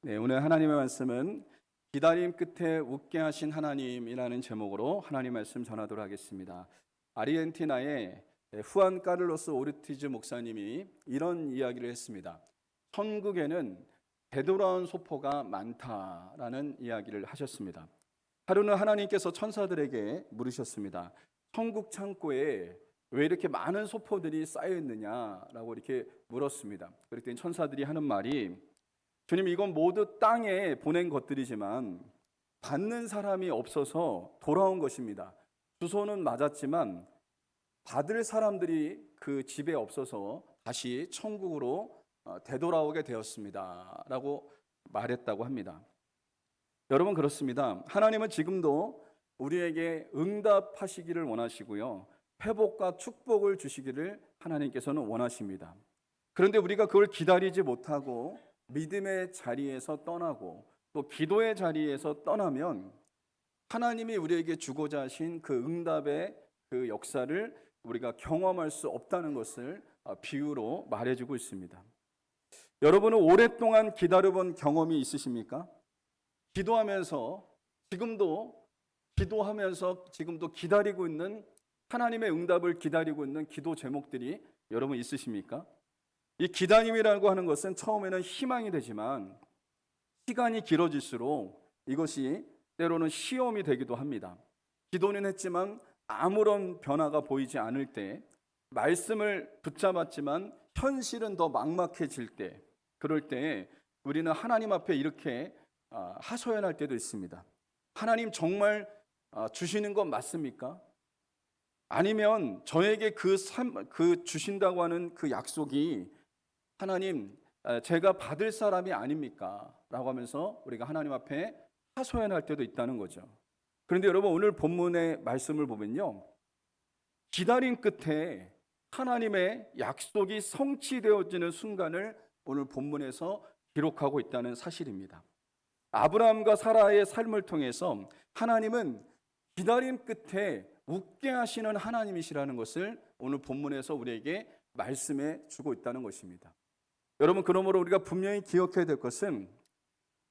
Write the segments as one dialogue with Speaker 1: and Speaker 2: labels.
Speaker 1: 네, 오늘 하나님의 말씀은 기다림 끝에 웃게 하신 하나님이라는 제목으로 하나님 말씀 전하도록 하겠습니다. 아르헨티나의 후안 카를로스 오르티즈 목사님이 이런 이야기를 했습니다. 천국에는 되돌아온 소포가 많다라는 이야기를 하셨습니다. 하루는 하나님께서 천사들에게 물으셨습니다. 천국 창고에 왜 이렇게 많은 소포들이 쌓여 있느냐라고 이렇게 물었습니다. 그랬더니 천사들이 하는 말이, 주님, 이건 모두 땅에 보낸 것들이지만 받는 사람이 없어서 돌아온 것입니다. 주소는 맞았지만 받을 사람들이 그 집에 없어서 다시 천국으로 되돌아오게 되었습니다 라고 말했다고 합니다. 여러분, 그렇습니다. 하나님은 지금도 우리에게 응답하시기를 원하시고요, 회복과 축복을 주시기를 하나님께서는 원하십니다. 그런데 우리가 그걸 기다리지 못하고 믿음의 자리에서 떠나고 또 기도의 자리에서 떠나면 하나님이 우리에게 주고자 하신 그 응답의 그 역사를 우리가 경험할 수 없다는 것을 비유로 말해주고 있습니다. 여러분은 오랫동안 기다려본 경험이 있으십니까? 기도하면서 지금도 기다리고 있는, 하나님의 응답을 기다리고 있는 기도 제목들이 여러분 있으십니까? 이 기다림이라고 하는 것은 처음에는 희망이 되지만 시간이 길어질수록 이것이 때로는 시험이 되기도 합니다. 기도는 했지만 아무런 변화가 보이지 않을 때, 말씀을 붙잡았지만 현실은 더 막막해질 때, 그럴 때 우리는 하나님 앞에 이렇게 하소연할 때도 있습니다. 하나님, 정말 주시는 건 맞습니까? 아니면 저에게 그 주신다고 하는 그 약속이 하나님, 제가 받을 사람이 아닙니까? 라고 하면서 우리가 하나님 앞에 하소연할 때도 있다는 거죠. 그런데 여러분, 오늘 본문의 말씀을 보면요, 기다림 끝에 하나님의 약속이 성취되어지는 순간을 오늘 본문에서 기록하고 있다는 사실입니다. 아브라함과 사라의 삶을 통해서 하나님은 기다림 끝에 웃게 하시는 하나님이시라는 것을 오늘 본문에서 우리에게 말씀해 주고 있다는 것입니다. 여러분, 그러므로 우리가 분명히 기억해야 될 것은,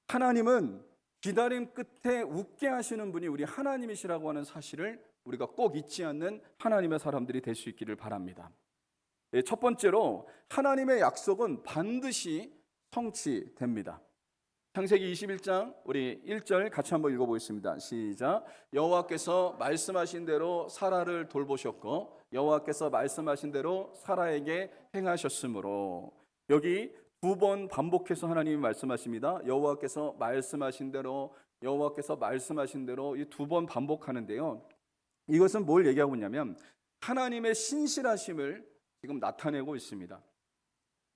Speaker 1: 하나님은 기다림 끝에 웃게 하시는 분이 우리 하나님이시라고 하는 사실을 우리가 꼭 잊지 않는 하나님의 사람들이 될 수 있기를 바랍니다. 첫 번째로, 하나님의 약속은 반드시 성취됩니다. 창세기 21장 우리 1절 같이 한번 읽어보겠습니다. 시작. 여호와께서 말씀하신 대로 사라를 돌보셨고 여호와께서 말씀하신 대로 사라에게 행하셨으므로. 여기 두 번 반복해서 하나님이 말씀하십니다. 여호와께서 말씀하신 대로, 여호와께서 말씀하신 대로, 이 두 번 반복하는데요, 이것은 뭘 얘기하고 있냐면 하나님의 신실하심을 지금 나타내고 있습니다.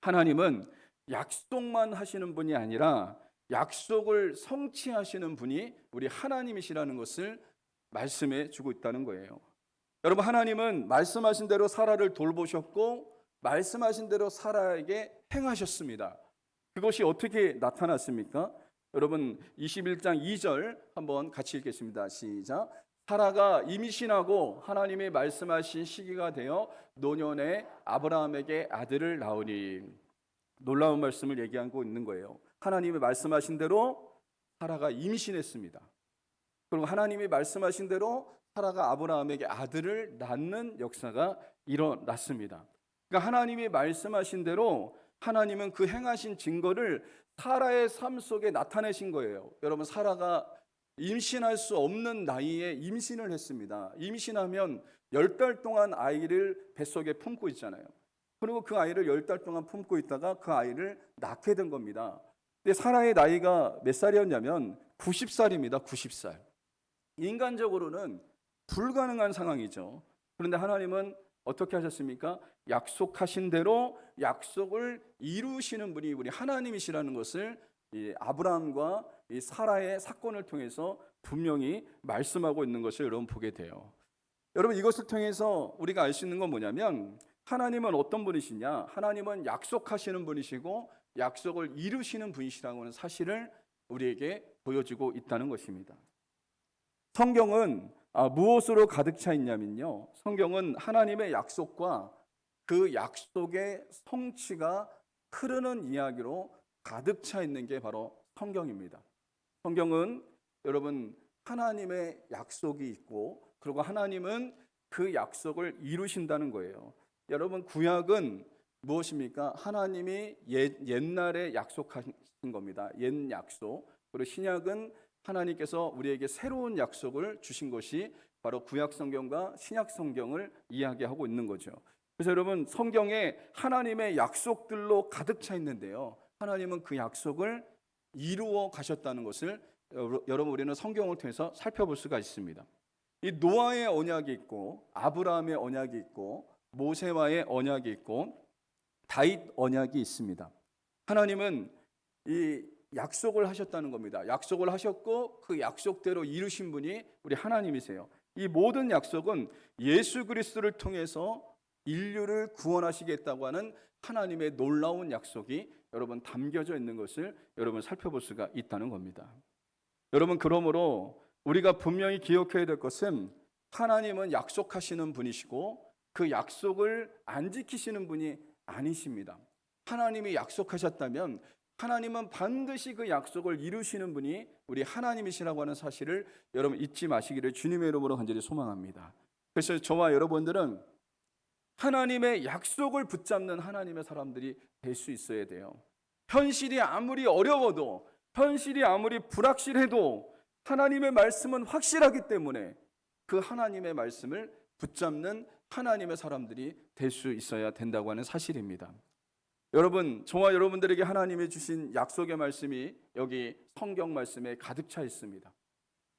Speaker 1: 하나님은 약속만 하시는 분이 아니라 약속을 성취하시는 분이 우리 하나님이시라는 것을 말씀해 주고 있다는 거예요. 여러분, 하나님은 말씀하신 대로 사라를 돌보셨고 말씀하신 대로 사라에게 행하셨습니다. 그것이 어떻게 나타났습니까? 여러분, 21장 2절 한번 같이 읽겠습니다. 시작. 사라가 임신하고 하나님이 말씀하신 시기가 되어 노년에 아브라함에게 아들을 낳으니. 놀라운 말씀을 얘기하고 있는 거예요. 하나님이 말씀하신 대로 사라가 임신했습니다. 그리고 하나님이 말씀하신 대로 사라가 아브라함에게 아들을 낳는 역사가 일어났습니다. 그러니까 하나님이 말씀하신 대로 하나님은 그 행하신 증거를 사라의 삶 속에 나타내신 거예요. 여러분, 사라가 임신할 수 없는 나이에 임신을 했습니다. 임신하면 10달 동안 아이를 뱃속에 품고 있잖아요. 그리고 그 아이를 10달 동안 품고 있다가 그 아이를 낳게 된 겁니다. 근데 사라의 나이가 몇 살이었냐면 90살입니다. 90살. 인간적으로는 불가능한 상황이죠. 그런데 하나님은 어떻게 하셨습니까? 약속하신 대로 약속을 이루시는 분이 우리 하나님이시라는 것을 이 아브라함과 이 사라의 사건을 통해서 분명히 말씀하고 있는 것을 여러분 보게 돼요. 여러분, 이것을 통해서 우리가 알 수 있는 건 뭐냐면 하나님은 어떤 분이시냐? 하나님은 약속하시는 분이시고 약속을 이루시는 분이시라고 하는 사실을 우리에게 보여주고 있다는 것입니다. 성경은 무엇으로 가득 차 있냐면요, 성경은 하나님의 약속과 그 약속의 성취가 흐르는 이야기로 가득 차 있는 게 바로 성경입니다. 성경은 여러분 하나님의 약속이 있고 그리고 하나님은 그 약속을 이루신다는 거예요. 여러분 구약은 무엇입니까? 하나님이 옛날에 약속하신 겁니다. 옛 약속. 그리고 신약은 하나님께서 우리에게 새로운 약속을 주신 것이 바로 구약 성경과 신약 성경을 이야기하고 있는 거죠. 그래서 여러분 성경에 하나님의 약속들로 가득 차 있는데요. 하나님은 그 약속을 이루어 가셨다는 것을 여러분 우리는 성경을 통해서 살펴볼 수가 있습니다. 이 노아의 언약이 있고 아브라함의 언약이 있고 모세와의 언약이 있고 다윗 언약이 있습니다. 하나님은 이 약속을 하셨다는 겁니다. 약속을 하셨고 그 약속대로 이루신 분이 우리 하나님이세요. 이 모든 약속은 예수 그리스도를 통해서 인류를 구원하시겠다고 하는 하나님의 놀라운 약속이 여러분 담겨져 있는 것을 여러분 살펴볼 수가 있다는 겁니다. 여러분 그러므로 우리가 분명히 기억해야 될 것은 하나님은 약속하시는 분이시고 그 약속을 안 지키시는 분이 아니십니다. 하나님이 약속하셨다면 하나님은 반드시 그 약속을 이루시는 분이 우리 하나님이시라고 하는 사실을 여러분 잊지 마시기를 주님의 이름으로 간절히 소망합니다. 그래서 저와 여러분들은 하나님의 약속을 붙잡는 하나님의 사람들이 될 수 있어야 돼요. 현실이 아무리 어려워도 현실이 아무리 불확실해도 하나님의 말씀은 확실하기 때문에 그 하나님의 말씀을 붙잡는 하나님의 사람들이 될 수 있어야 된다고 하는 사실입니다. 여러분, 저와 여러분들에게 하나님이 주신 약속의 말씀이 여기 성경 말씀에 가득 차 있습니다.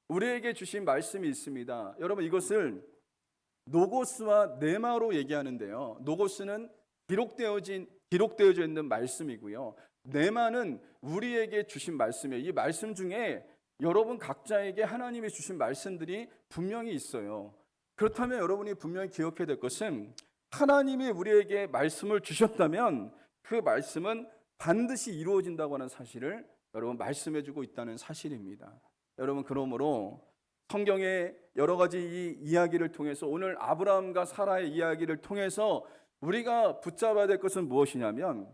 Speaker 1: 우리에게 주신 말씀이 있습니다. 여러분 이것을 노고스와 네마로 얘기하는데요. 노고스는 기록되어져 있는 말씀이고요. 네마는 우리에게 주신 말씀이에요. 이 말씀 중에 여러분 각자에게 하나님이 주신 말씀들이 분명히 있어요. 그렇다면 여러분이 분명히 기억해야 될 것은 하나님이 우리에게 말씀을 주셨다면 그 말씀은 반드시 이루어진다고 하는 사실을 여러분 말씀해주고 있다는 사실입니다. 여러분 그러므로 성경의 여러 가지 이 이야기를 통해서 오늘 아브라함과 사라의 이야기를 통해서 우리가 붙잡아야 될 것은 무엇이냐면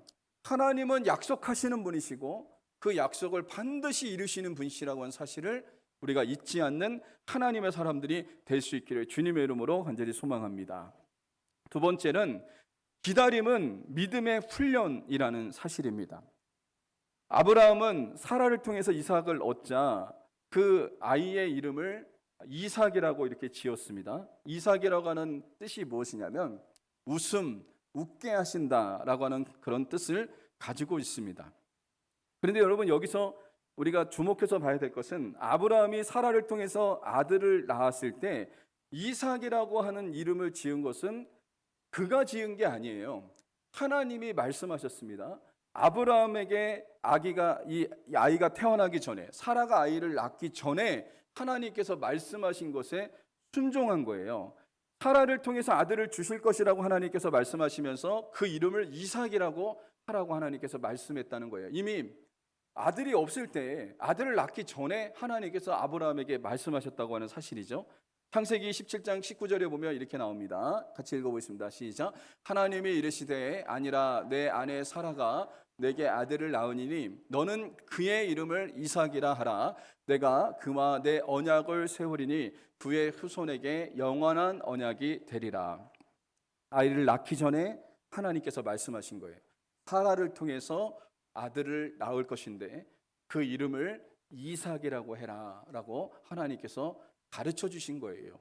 Speaker 1: 하나님은 약속하시는 분이시고 그 약속을 반드시 이루시는 분이시라고 하는 사실을 우리가 잊지 않는 하나님의 사람들이 될 수 있기를 주님의 이름으로 간절히 소망합니다. 두 번째는 기다림은 믿음의 훈련이라는 사실입니다. 아브라함은 사라를 통해서 이삭을 얻자 그 아이의 이름을 이삭이라고 이렇게 지었습니다. 이삭이라고 하는 뜻이 무엇이냐면 웃게 하신다라고 하는 그런 뜻을 가지고 있습니다. 그런데 여러분 여기서 우리가 주목해서 봐야 될 것은 아브라함이 사라를 통해서 아들을 낳았을 때 이삭이라고 하는 이름을 지은 것은 그가 지은 게 아니에요. 하나님이 말씀하셨습니다. 아브라함에게 이 아이가 태어나기 전에 사라가 아이를 낳기 전에 하나님께서 말씀하신 것에 순종한 거예요. 사라를 통해서 아들을 주실 것이라고 하나님께서 말씀하시면서 그 이름을 이삭이라고 하라고 하나님께서 말씀했다는 거예요. 이미 아들이 없을 때 아들을 낳기 전에 하나님께서 아브라함에게 말씀하셨다고 하는 사실이죠. 창세기 17장 19절에 보면 이렇게 나옵니다. 같이 읽어보겠습니다. 시작. 하나님이 이르시되 아니라 내 아내 사라가 내게 아들을 낳으니니 너는 그의 이름을 이삭이라 하라. 내가 그와 내 언약을 세우리니 그의 후손에게 영원한 언약이 되리라. 아이를 낳기 전에 하나님께서 말씀하신 거예요. 사라를 통해서 아들을 낳을 것인데 그 이름을 이삭이라고 해라라고 하나님께서 가르쳐 주신 거예요.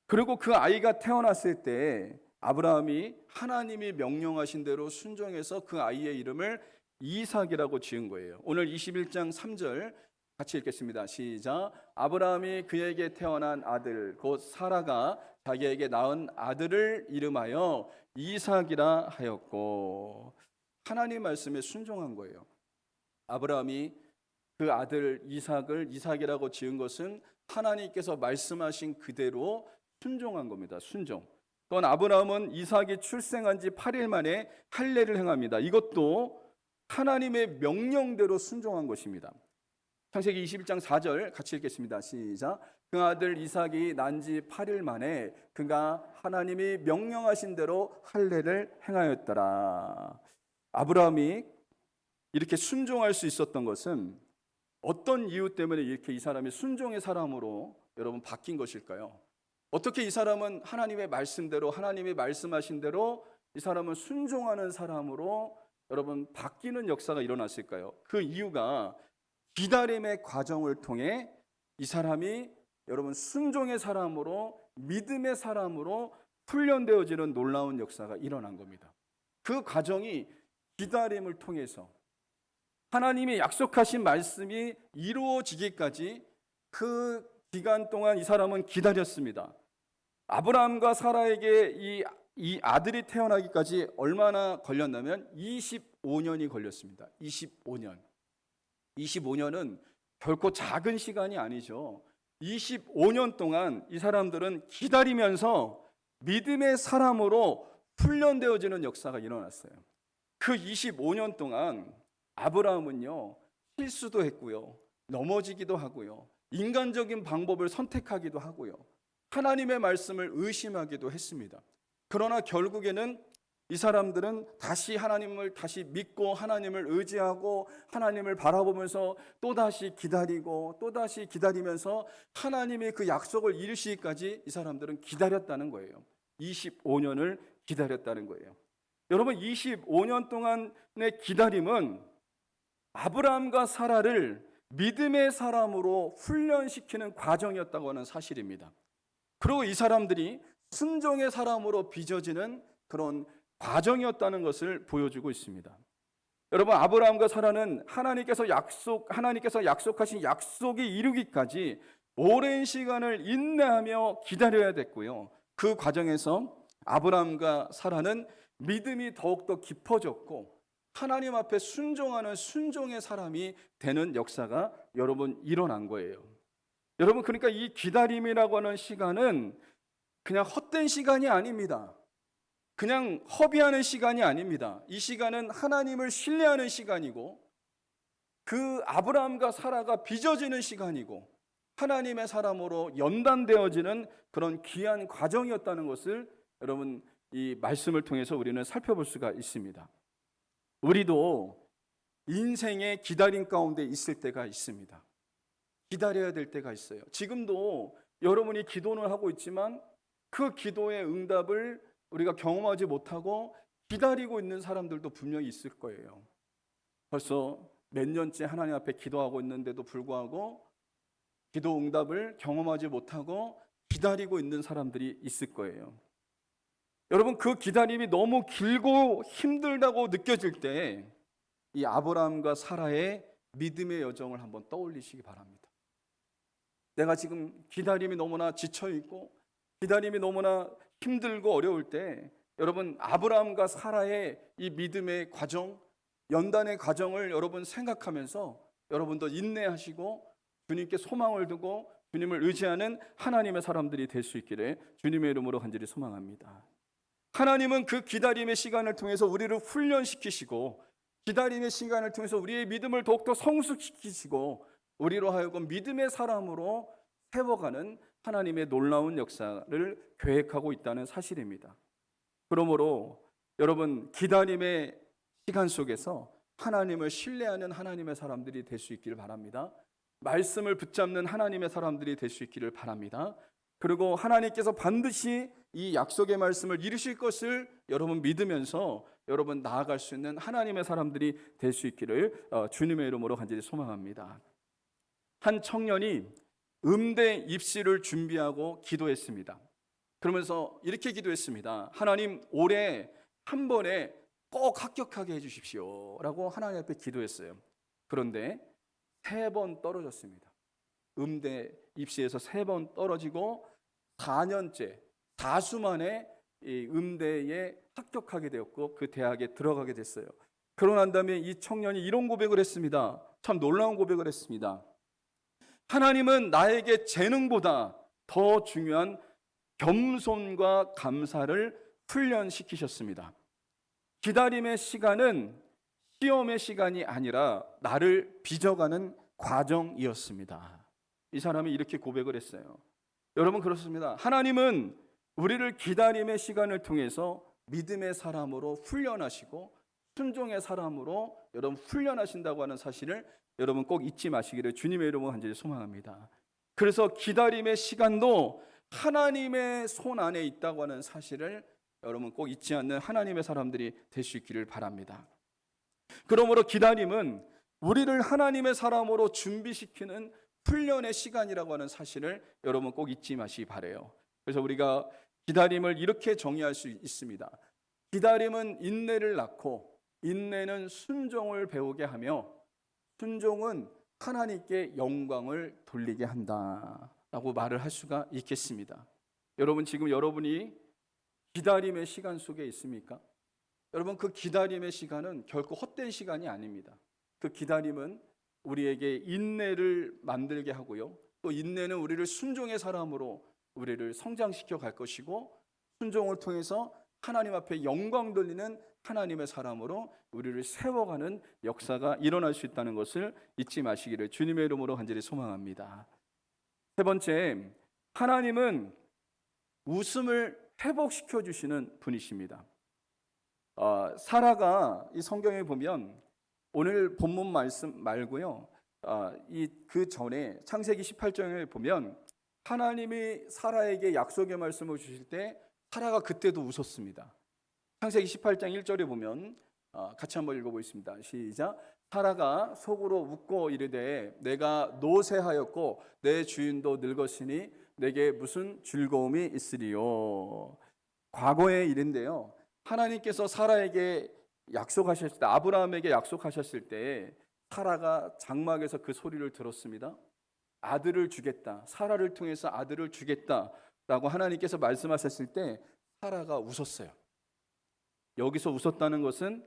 Speaker 1: 그리고 그 아이가 태어났을 때 아브라함이 하나님이 명령하신 대로 순종해서 그 아이의 이름을 이삭이라고 지은 거예요. 오늘 21장 3절 같이 읽겠습니다. 시작. 아브라함이 그에게 태어난 아들 곧 사라가 자기에게 낳은 아들을 이름하여 이삭이라 하였고, 하나님 말씀에 순종한 거예요. 아브라함이 그 아들 이삭을 이삭이라고 지은 것은 하나님께서 말씀하신 그대로 순종한 겁니다. 순종. 또한 아브라함은 이삭이 출생한 지 8일 만에 할례를 행합니다. 이것도 하나님의 명령대로 순종한 것입니다. 창세기 21장 4절 같이 읽겠습니다. 시작. 그 아들 이삭이 난 지 8일 만에 그가 하나님이 명령하신 대로 할례를 행하였더라. 아브라함이 이렇게 순종할 수 있었던 것은 어떤 이유 때문에 이렇게 이 사람이 순종의 사람으로 여러분 바뀐 것일까요? 어떻게 이 사람은 하나님의 말씀대로, 하나님이 말씀하신 대로 이 사람은 순종하는 사람으로 여러분 바뀌는 역사가 일어났을까요? 그 이유가 기다림의 과정을 통해 이 사람이 여러분 순종의 사람으로, 믿음의 사람으로 훈련되어지는 놀라운 역사가 일어난 겁니다. 그 과정이 기다림을 통해서 하나님이 약속하신 말씀이 이루어지기까지 그 기간 동안 이 사람은 기다렸습니다. 아브라함과 사라에게 이 아들이 태어나기까지 얼마나 걸렸냐면 25년이 걸렸습니다. 25년. 25년은 결코 작은 시간이 아니죠. 25년 동안 이 사람들은 기다리면서 믿음의 사람으로 훈련되어지는 역사가 일어났어요. 그 25년 동안 아브라함은요, 실수도 했고요, 넘어지기도 하고요, 인간적인 방법을 선택하기도 하고요, 하나님의 말씀을 의심하기도 했습니다. 그러나 결국에는 이 사람들은 다시 하나님을 다시 믿고 하나님을 의지하고 하나님을 바라보면서 또다시 기다리고 또다시 기다리면서 하나님의 그 약속을 이루시기까지 이 사람들은 기다렸다는 거예요. 25년을 기다렸다는 거예요. 여러분, 25년 동안의 기다림은 아브라함과 사라를 믿음의 사람으로 훈련시키는 과정이었다고 하는 사실입니다. 그리고 이 사람들이 순종의 사람으로 빚어지는 그런 과정이었다는 것을 보여주고 있습니다. 여러분, 아브라함과 사라는 하나님께서 약속하신 약속이 이루기까지 오랜 시간을 인내하며 기다려야 됐고요. 그 과정에서 아브라함과 사라는 믿음이 더욱더 깊어졌고 하나님 앞에 순종하는 순종의 사람이 되는 역사가 여러분 일어난 거예요. 여러분, 그러니까 이 기다림이라고 하는 시간은 그냥 헛된 시간이 아닙니다. 그냥 허비하는 시간이 아닙니다. 이 시간은 하나님을 신뢰하는 시간이고 그 아브라함과 사라가 빚어지는 시간이고 하나님의 사람으로 연단되어지는 그런 귀한 과정이었다는 것을 여러분 이 말씀을 통해서 우리는 살펴볼 수가 있습니다. 우리도 인생의 기다림 가운데 있을 때가 있습니다. 기다려야 될 때가 있어요. 지금도 여러분이 기도를 하고 있지만 그 기도의 응답을 우리가 경험하지 못하고 기다리고 있는 사람들도 분명히 있을 거예요. 벌써 몇 년째 하나님 앞에 기도하고 있는데도 불구하고 기도 응답을 경험하지 못하고 기다리고 있는 사람들이 있을 거예요. 여러분, 그 기다림이 너무 길고 힘들다고 느껴질 때 이 아브라함과 사라의 믿음의 여정을 한번 떠올리시기 바랍니다. 내가 지금 기다림이 너무나 지쳐있고 기다림이 너무나 힘들고 어려울 때 여러분, 아브라함과 사라의 이 믿음의 과정, 연단의 과정을 여러분 생각하면서 여러분도 인내하시고 주님께 소망을 두고 주님을 의지하는 하나님의 사람들이 될 수 있기를 주님의 이름으로 간절히 소망합니다. 하나님은 그 기다림의 시간을 통해서 우리를 훈련시키시고 기다림의 시간을 통해서 우리의 믿음을 더욱더 성숙시키시고 우리로 하여금 믿음의 사람으로 세워가는 하나님의 놀라운 역사를 계획하고 있다는 사실입니다. 그러므로 여러분, 기다림의 시간 속에서 하나님을 신뢰하는 하나님의 사람들이 될 수 있기를 바랍니다. 말씀을 붙잡는 하나님의 사람들이 될 수 있기를 바랍니다. 그리고 하나님께서 반드시 이 약속의 말씀을 이루실 것을 여러분 믿으면서 여러분 나아갈 수 있는 하나님의 사람들이 될 수 있기를 주님의 이름으로 간절히 소망합니다. 한 청년이 음대 입시를 준비하고 기도했습니다. 그러면서 이렇게 기도했습니다. 하나님, 올해 한 번에 꼭 합격하게 해주십시오 라고 하나님 앞에 기도했어요. 그런데 3번 떨어졌습니다. 음대 입시에서 3번 떨어지고 4년째 4수 만에 이 음대에 합격하게 되었고 그 대학에 들어가게 됐어요. 그러고 난 다음에 이 청년이 이런 고백을 했습니다. 참 놀라운 고백을 했습니다. 하나님은 나에게 재능보다 더 중요한 겸손과 감사를 훈련시키셨습니다. 기다림의 시간은 시험의 시간이 아니라 나를 빚어가는 과정이었습니다. 이 사람이 이렇게 고백을 했어요. 여러분, 그렇습니다. 하나님은 우리를 기다림의 시간을 통해서 믿음의 사람으로 훈련하시고 순종의 사람으로 여러분 훈련하신다고 하는 사실을 여러분 꼭 잊지 마시기를 주님의 이름으로 간절히 소망합니다. 그래서 기다림의 시간도 하나님의 손 안에 있다고 하는 사실을 여러분 꼭 잊지 않는 하나님의 사람들이 될 수 있기를 바랍니다. 그러므로 기다림은 우리를 하나님의 사람으로 준비시키는 훈련의 시간이라고 하는 사실을 여러분 꼭 잊지 마시기 바라요. 그래서 우리가 기다림을 이렇게 정의할 수 있습니다. 기다림은 인내를 낳고 인내는 순종을 배우게 하며 순종은 하나님께 영광을 돌리게 한다라고 말을 할 수가 있겠습니다. 여러분 지금 여러분이 기다림의 시간 속에 있습니까? 여러분 그 기다림의 시간은 결코 헛된 시간이 아닙니다. 그 기다림은 우리에게 인내를 만들게 하고요. 또 인내는 우리를 순종의 사람으로 우리를 성장시켜 갈 것이고 순종을 통해서 하나님 앞에 영광 돌리는 하나님의 사람으로 우리를 세워가는 역사가 일어날 수 있다는 것을 잊지 마시기를 주님의 이름으로 간절히 소망합니다. 세 번째, 하나님은 웃음을 회복시켜 주시는 분이십니다. 사라가 이 성경에 보면 오늘 본문 말씀 말고요. 그 전에 창세기 18장에 보면 하나님이 사라에게 약속의 말씀을 주실 때 사라가 그때도 웃었습니다. 창세기 18장 1절에 보면 같이 한번 읽어보겠습니다. 시작. 사라가 속으로 웃고 이르되 내가 노쇠하였고 내 주인도 늙었으니 내게 무슨 즐거움이 있으리요. 과거의 일인데요. 하나님께서 사라에게 약속하셨을 때, 아브라함에게 약속하셨을 때 사라가 장막에서 그 소리를 들었습니다. 아들을 주겠다, 사라를 통해서 아들을 주겠다라고 하나님께서 말씀하셨을 때 사라가 웃었어요. 여기서 웃었다는 것은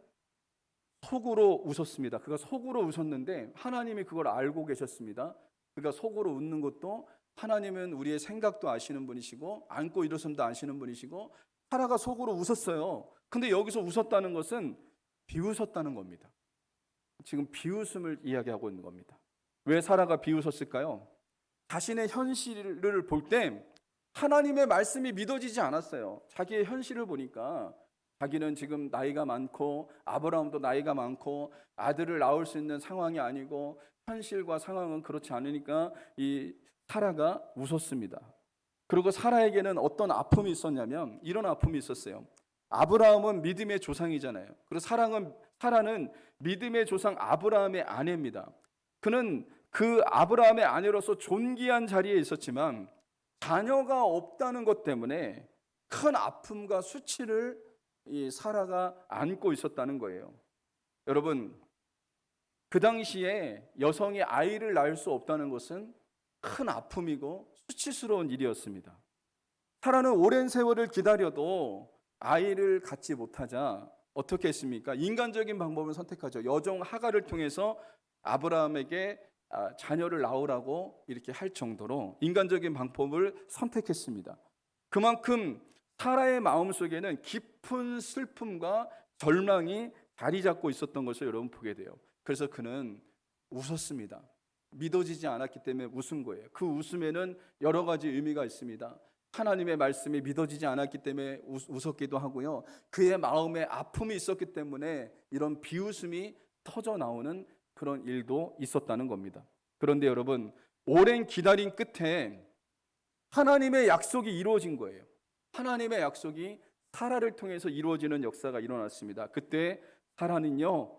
Speaker 1: 속으로 웃었습니다. 그가 속으로 웃었는데 하나님이 그걸 알고 계셨습니다. 그가 속으로 웃는 것도 하나님은 우리의 생각도 아시는 분이시고 안고 일어섬도 아시는 분이시고 사라가 속으로 웃었어요. 근데 여기서 웃었다는 것은 비웃었다는 겁니다. 지금 비웃음을 이야기하고 있는 겁니다. 왜 사라가 비웃었을까요? 자신의 현실을 볼 때 하나님의 말씀이 믿어지지 않았어요. 자기의 현실을 보니까 자기는 지금 나이가 많고 아브라함도 나이가 많고 아들을 낳을 수 있는 상황이 아니고 현실과 상황은 그렇지 않으니까 이 사라가 웃었습니다. 그리고 사라에게는 어떤 아픔이 있었냐면 이런 아픔이 있었어요. 아브라함은 믿음의 조상이잖아요. 그리고 사라는 믿음의 조상 아브라함의 아내입니다. 그는 그 아브라함의 아내로서 존귀한 자리에 있었지만 자녀가 없다는 것 때문에 큰 아픔과 수치를 이 사라가 안고 있었다는 거예요. 여러분, 그 당시에 여성이 아이를 낳을 수 없다는 것은 큰 아픔이고 수치스러운 일이었습니다. 사라는 오랜 세월을 기다려도 아이를 갖지 못하자 어떻게 했습니까? 인간적인 방법을 선택하죠. 여종 하갈을 통해서 아브라함에게 자녀를 낳으라고 이렇게 할 정도로 인간적인 방법을 선택했습니다. 그만큼 사라의 마음속에는 깊은 슬픔과 절망이 자리 잡고 있었던 것을 여러분 보게 돼요. 그래서 그는 웃었습니다. 믿어지지 않았기 때문에 웃은 거예요. 그 웃음에는 여러 가지 의미가 있습니다. 하나님의 말씀이 믿어지지 않았기 때문에 웃었기도 하고요. 그의 마음에 아픔이 있었기 때문에 이런 비웃음이 터져 나오는 그런 일도 있었다는 겁니다. 그런데 여러분, 오랜 기다림 끝에 하나님의 약속이 이루어진 거예요. 하나님의 약속이 사라를 통해서 이루어지는 역사가 일어났습니다. 그때 사라는요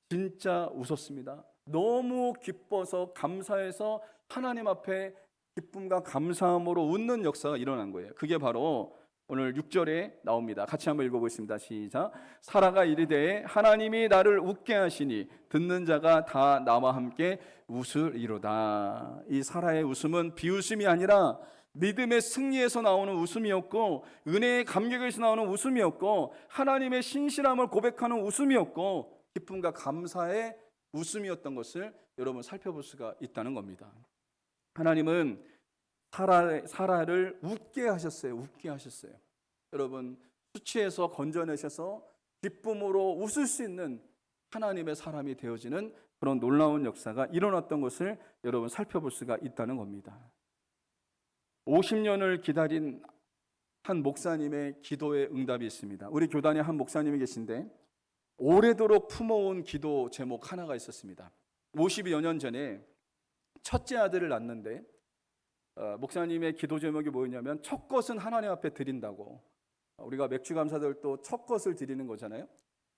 Speaker 1: 진짜 웃었습니다. 너무 기뻐서 감사해서 하나님 앞에 기쁨과 감사함으로 웃는 역사가 일어난 거예요. 그게 바로 오늘 6절에 나옵니다. 같이 한번 읽어보겠습니다. 시작. 사라가 이르되 하나님이 나를 웃게 하시니 듣는 자가 다 나와 함께 웃으리로다. 이 사라의 웃음은 비웃음이 아니라 믿음의 승리에서 나오는 웃음이었고 은혜의 감격에서 나오는 웃음이었고 하나님의 신실함을 고백하는 웃음이었고 기쁨과 감사의 웃음이었던 것을 여러분 살펴볼 수가 있다는 겁니다. 하나님은 사라를 웃게 하셨어요. 웃게 하셨어요. 여러분 수치에서 건져내셔서 기쁨으로 웃을 수 있는 하나님의 사람이 되어지는 그런 놀라운 역사가 일어났던 것을 여러분 살펴볼 수가 있다는 겁니다. 50년을 기다린 한 목사님의 기도의 응답이 있습니다. 우리 교단에 한 목사님이 계신데 오래도록 품어온 기도 제목 하나가 있었습니다. 50여 년 전에 첫째 아들을 낳는데 목사님의 기도 제목이 뭐였냐면 첫 것은 하나님 앞에 드린다고. 우리가 맥주 감사절도 첫 것을 드리는 거잖아요.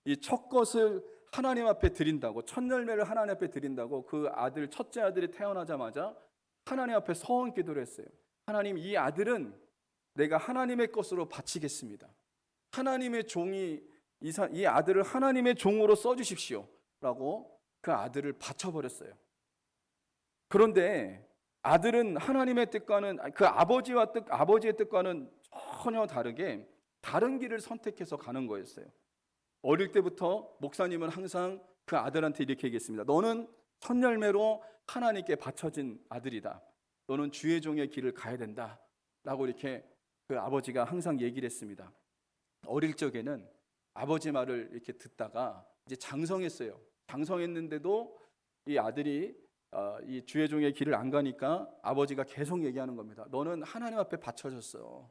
Speaker 1: 이 첫 것을 하나님 앞에 드린다고, 첫 열매를 하나님 앞에 드린다고 그 아들, 첫째 아들이 태어나자마자 하나님 앞에 서원 기도를 했어요. 하나님, 이 아들은 내가 하나님의 것으로 바치겠습니다. 하나님의 종이 이 아들을 하나님의 종으로 써주십시오 라고 그 아들을 바쳐버렸어요. 그런데 아들은 하나님의 뜻과는, 그 아버지의 뜻과는 전혀 다르게 다른 길을 선택해서 가는 거였어요. 어릴 때부터 목사님은 항상 그 아들한테 이렇게 얘기했습니다. 너는 첫 열매로 하나님께 바쳐진 아들이다. 너는 주의 종의 길을 가야 된다 라고 이렇게 그 아버지가 항상 얘기를 했습니다. 어릴 적에는 아버지 말을 이렇게 듣다가 이제 장성했어요. 장성했는데도 이 아들이 이 주의 종의 길을 안 가니까 아버지가 계속 얘기하는 겁니다. 너는 하나님 앞에 바쳐졌어.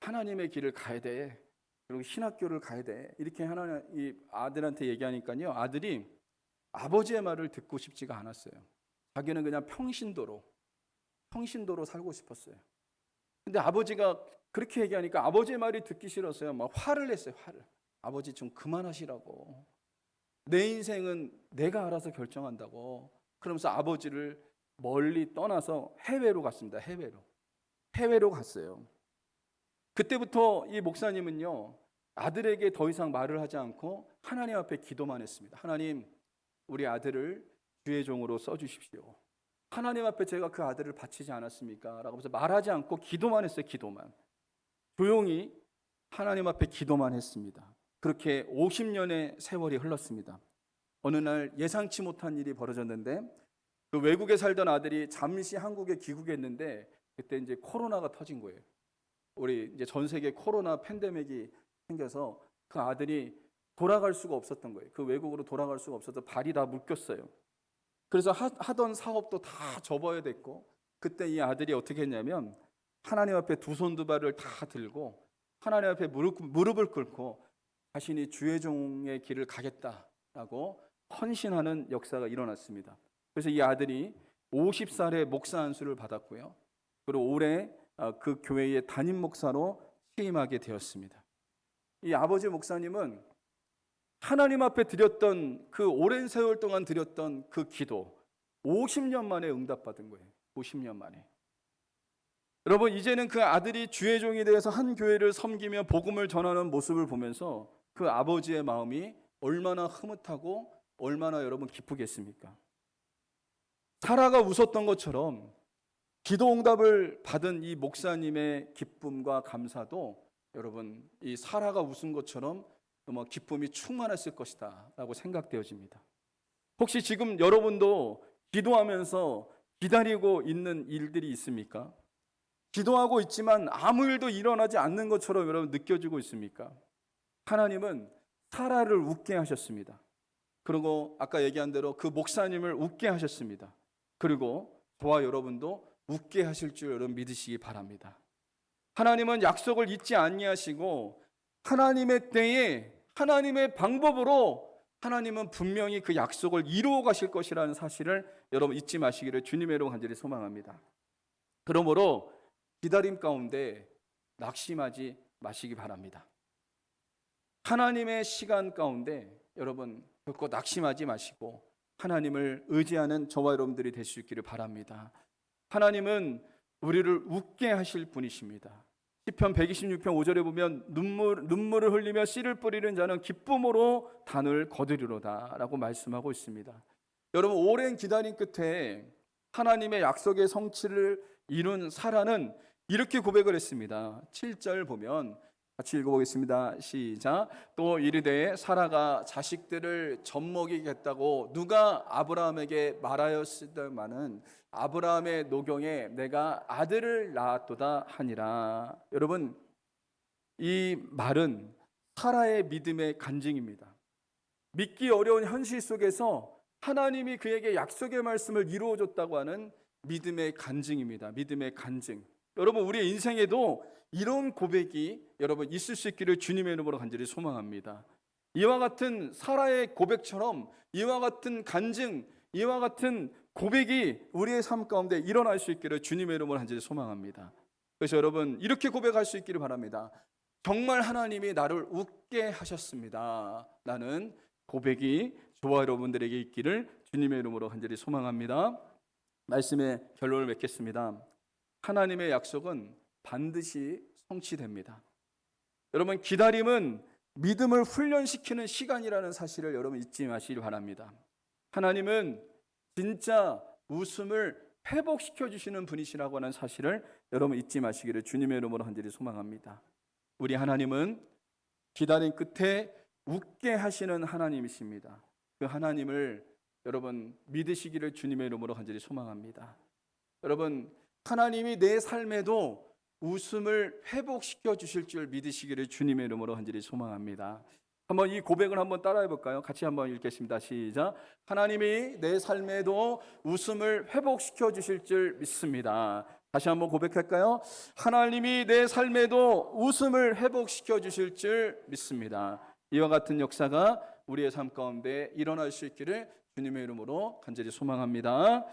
Speaker 1: 하나님의 길을 가야 돼. 그리고 신학교를 가야 돼. 이렇게 이 아들한테 얘기하니까요. 아들이 아버지의 말을 듣고 싶지가 않았어요. 자기는 그냥 평신도로 살고 싶었어요. 근데 아버지가 그렇게 얘기하니까 아버지의 말이 듣기 싫었어요. 막 화를 냈어요. 화를. 아버지 좀 그만하시라고. 내 인생은 내가 알아서 결정한다고. 그러면서 아버지를 멀리 떠나서 해외로 갔습니다. 해외로 갔어요. 그때부터 이 목사님은요, 아들에게 더 이상 말을 하지 않고 하나님 앞에 기도만 했습니다. 하나님, 우리 아들을 주의 종으로 써주십시오. 하나님 앞에 제가 그 아들을 바치지 않았습니까? 라고 해서 말하지 않고 기도만 했어요. 기도만. 조용히 하나님 앞에 기도만 했습니다. 그렇게 50년의 세월이 흘렀습니다. 어느 날 예상치 못한 일이 벌어졌는데, 그 외국에 살던 아들이 잠시 한국에 귀국했는데 그때 이제 코로나가 터진 거예요. 우리 이제 전 세계 코로나 팬데믹이 생겨서 그 아들이 돌아갈 수가 없었던 거예요. 그 외국으로 돌아갈 수가 없어서 발이 다 묶였어요. 그래서 하던 사업도 다 접어야 됐고, 그때 이 아들이 어떻게 했냐면 하나님 앞에 두 손 두 발을 다 들고 하나님 앞에 무릎을 꿇고 자신이 주의 종의 길을 가겠다라고 헌신하는 역사가 일어났습니다. 그래서 이 아들이 50살에 목사 안수를 받았고요. 그리고 올해 그 교회의 담임 목사로 취임하게 되었습니다. 이 아버지 목사님은 하나님 앞에 드렸던 그 오랜 세월 동안 드렸던 그 기도 50년 만에 응답받은 거예요. 50년 만에. 여러분, 이제는 그 아들이 주의 종이 되어서 한 교회를 섬기며 복음을 전하는 모습을 보면서 그 아버지의 마음이 얼마나 흐뭇하고 얼마나 여러분 기쁘겠습니까? 사라가 웃었던 것처럼 기도 응답을 받은 이 목사님의 기쁨과 감사도 여러분 이 사라가 웃은 것처럼 기쁨이 충만했을 것이다 라고 생각되어집니다. 혹시 지금 여러분도 기도하면서 기다리고 있는 일들이 있습니까? 기도하고 있지만 아무 일도 일어나지 않는 것처럼 여러분 느껴지고 있습니까? 하나님은 사라를 웃게 하셨습니다. 그리고 아까 얘기한 대로 그 목사님을 웃게 하셨습니다. 그리고 저와 여러분도 웃게 하실 줄 여러분 믿으시기 바랍니다. 하나님은 약속을 잊지 아니하시고 하나님의 때에 하나님의 방법으로 하나님은 분명히 그 약속을 이루어 가실 것이라는 사실을 여러분 잊지 마시기를 주님의 이름으로 간절히 소망합니다. 그러므로 기다림 가운데 낙심하지 마시기 바랍니다. 하나님의 시간 가운데 여러분 결코 낙심하지 마시고 하나님을 의지하는 저와 여러분들이 될 수 있기를 바랍니다. 하나님은 우리를 웃게 하실 분이십니다. 시편 126편 5절에 보면 눈물을 흘리며 씨를 뿌리는 자는 기쁨으로 단을 거두리로다 라고 말씀하고 있습니다. 여러분, 오랜 기다림 끝에 하나님의 약속의 성취를 이룬 사라는 이렇게 고백을 했습니다. 7절 보면 같이 읽어보겠습니다. 시작. 또 이르되 사라가 자식들을 젖먹이겠다고 누가 아브라함에게 말하였으더마는 아브라함의 노경에 내가 아들을 낳았도다 하니라. 여러분, 이 말은 사라의 믿음의 간증입니다. 믿기 어려운 현실 속에서 하나님이 그에게 약속의 말씀을 이루어줬다고 하는 믿음의 간증입니다. 믿음의 간증. 여러분, 우리의 인생에도 이런 고백이 여러분 있을 수 있기를 주님의 이름으로 간절히 소망합니다. 이와 같은 사라의 고백처럼 이와 같은 간증, 이와 같은 고백이 우리의 삶 가운데 일어날 수 있기를 주님의 이름으로 간절히 소망합니다. 그래서 여러분 이렇게 고백할 수 있기를 바랍니다. 정말 하나님이 나를 웃게 하셨습니다. 나는 고백이 저와 여러분들에게 있기를 주님의 이름으로 간절히 소망합니다. 말씀의 결론을 맺겠습니다. 하나님의 약속은 반드시 성취됩니다. 여러분 기다림은 믿음을 훈련시키는 시간이라는 사실을 여러분 잊지 마시기 바랍니다. 하나님은 진짜 웃음을 회복시켜 주시는 분이시라고 하는 사실을 여러분 잊지 마시기를 주님의 이름으로 간절히 소망합니다. 우리 하나님은 기다림 끝에 웃게 하시는 하나님이십니다. 그 하나님을 여러분 믿으시기를 주님의 이름으로 간절히 소망합니다. 여러분 하나님이 내 삶에도 웃음을 회복시켜 주실 줄 믿으시기를 주님의 이름으로 간절히 소망합니다. 한번 이 고백을 한번 따라해 볼까요? 같이 한번 읽겠습니다. 시작. 하나님이 내 삶에도 웃음을 회복시켜 주실 줄 믿습니다. 다시 한번 고백할까요? 하나님이 내 삶에도 웃음을 회복시켜 주실 줄 믿습니다. 이와 같은 역사가 우리의 삶 가운데 일어날 수 있기를 주님의 이름으로 간절히 소망합니다.